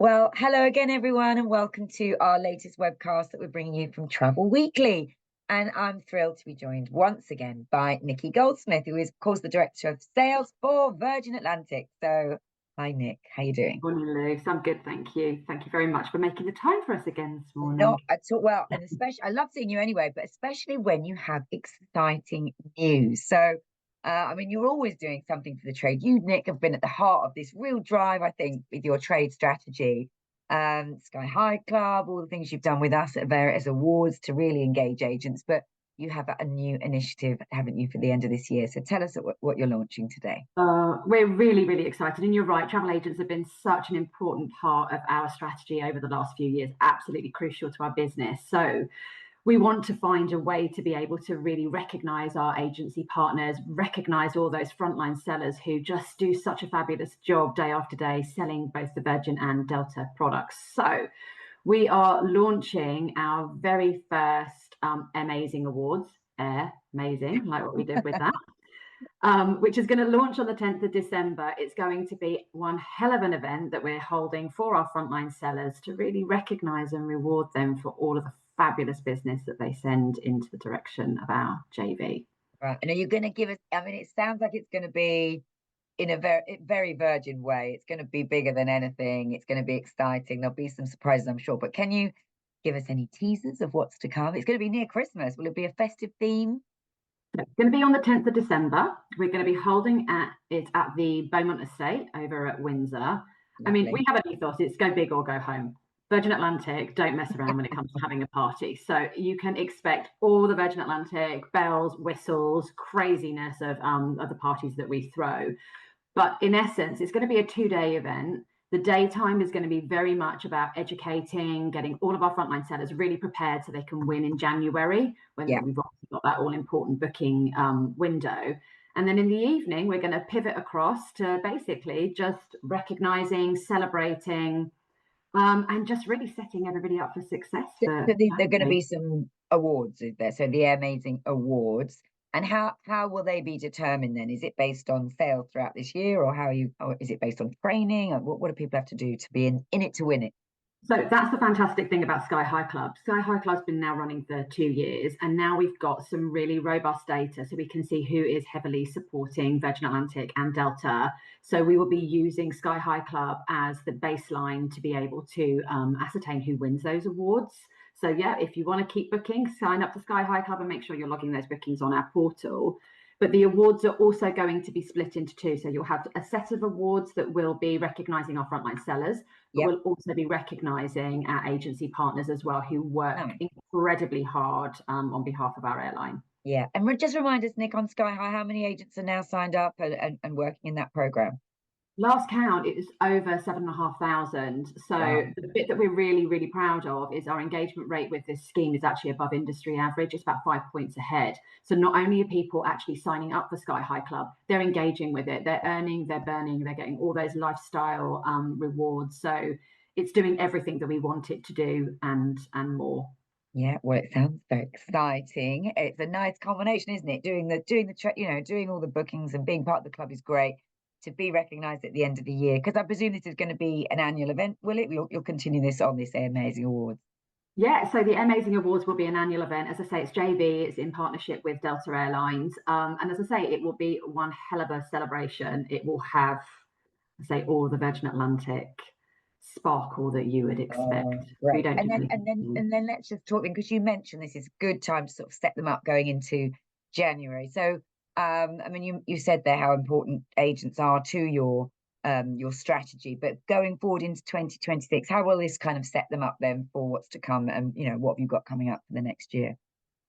Well, hello again, everyone, and welcome to our latest webcast that we're bringing you from Travel Weekly. And I'm thrilled to be joined once again by Nicki Goldsmith, who is, of course, the Director of Sales for Virgin Atlantic. So, hi, Nick. How you doing? Morning, Luce. I'm good, thank you. Thank you very much for making the time for us again this morning. Not at all. Well, and especially, I love seeing you anyway, but especially when you have exciting news. So, you're always doing something for the trade. You, Nick, have been at the heart of this real drive, I think, with your trade strategy. Sky High Club, all the things you've done with us at various awards to really engage agents. But you have a new initiative, haven't you, for the end of this year? So tell us what you're launching today. We're really, really excited. And you're right, travel agents have been such an important part of our strategy over the last few years, absolutely crucial to our business. So we want to find a way to be able to really recognize our agency partners, recognize all those frontline sellers who just do such a fabulous job day after day selling both the Virgin and Delta products. So we are launching our very first AIRmazing Awards, AIRmazing, like what we did with that. Which is going to launch on the 10th of December. It's going to be one hell of an event that we're holding for our frontline sellers to really recognise and reward them for all of the fabulous business that they send into the direction of our JV. Right. And are you going to give us, it sounds like it's going to be in a very Virgin way. It's going to be bigger than anything. It's going to be exciting. There'll be some surprises, I'm sure. But can you give us any teasers of what's to come? It's going to be near Christmas. Will it be a festive theme? It's going to be on the 10th of December. We're going to be holding it at the Beaumont Estate over at Windsor. Lovely. I mean, we have an ethos. It's go big or go home. Virgin Atlantic don't mess around when it comes to having a party. So you can expect all the Virgin Atlantic bells, whistles, craziness of the parties that we throw. But in essence, it's going to be a 2-day event. The daytime is going to be very much about educating, getting all of our frontline sellers really prepared so they can win in January when we've obviously got that all important booking window. And then in the evening, we're going to pivot across to basically just recognizing, celebrating, and just really setting everybody up for success. So there are going to be some awards, is there? So the AIRmazing Awards. And how will they be determined then? Is it based on sales throughout this year, or or is it based on training? What do people have to do to be in it to win it? So that's the fantastic thing about Sky High Club. Sky High Club's been now running for 2 years, and now we've got some really robust data so we can see who is heavily supporting Virgin Atlantic and Delta. So we will be using Sky High Club as the baseline to be able to ascertain who wins those awards. So yeah, if you want to keep booking, sign up to Sky High Club and make sure you're logging those bookings on our portal. But the awards are also going to be split into two. So you'll have a set of awards that will be recognising our frontline sellers, but we'll also be recognising our agency partners as well, who work incredibly hard on behalf of our airline. Yeah, and just remind us, Nick, on Sky High, how many agents are now signed up and working in that programme? Last count, it was over 7,500. So the bit that we're really, really proud of is our engagement rate with this scheme is actually above industry average. It's about 5 points ahead. So not only are people actually signing up for Sky High Club, they're engaging with it. They're earning, they're burning, they're getting all those lifestyle rewards. So it's doing everything that we want it to do and more. Yeah, well, it sounds very exciting. It's a nice combination, isn't it? Doing all the bookings and being part of the club is great. To be recognised at the end of the year, because I presume this is going to be an annual event, will it? You'll continue this on this AIRmazing Awards. Yeah, so the AIRmazing Awards will be an annual event. As I say, it's JV, it's in partnership with Delta Airlines. And as I say, it will be one hell of a celebration. It will have, all the Virgin Atlantic sparkle that you would expect. Right. And then let's just talk, because you mentioned this is a good time to sort of set them up going into January. So you said there how important agents are to your strategy, but going forward into 2026, how will this kind of set them up then for what's to come, and what have you got coming up for the next year?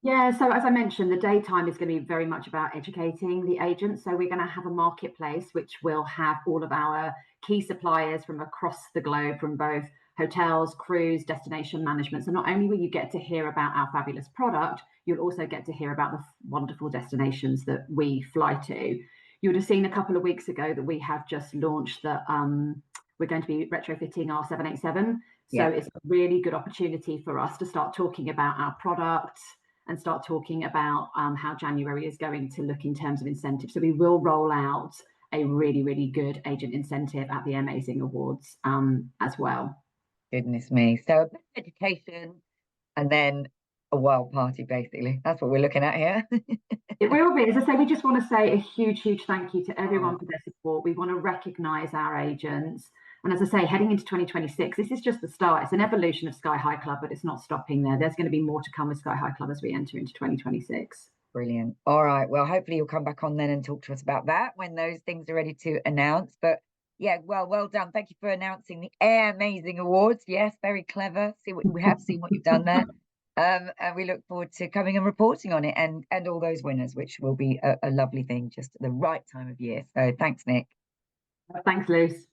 Yeah, so as I mentioned, the daytime is going to be very much about educating the agents. So we're going to have a marketplace which will have all of our key suppliers from across the globe, from both hotels, cruise, destination management. So not only will you get to hear about our fabulous product, you'll also get to hear about the wonderful destinations that we fly to. You would have seen a couple of weeks ago that we have just launched that we're going to be retrofitting our 787. So it's a really good opportunity for us to start talking about our product and start talking about how January is going to look in terms of incentives. So we will roll out a really, really good agent incentive at the AIRmazing Awards as well. Goodness me. So a bit of education and then a wild party, basically. That's what we're looking at here. It will be. As I say, we just want to say a huge, huge thank you to everyone Oh. for their support. We want to recognise our agents. And as I say, heading into 2026, this is just the start. It's an evolution of Sky High Club, but it's not stopping there. There's going to be more to come with Sky High Club as we enter into 2026. Brilliant. All right. Well, hopefully you'll come back on then and talk to us about that when those things are ready to announce. But yeah, well done. Thank you for announcing the AIRmazing Awards. Yes, very clever. We have seen what you've done there. And we look forward to coming and reporting on it and all those winners, which will be a lovely thing just at the right time of year. So thanks, Nick. Thanks, Luce.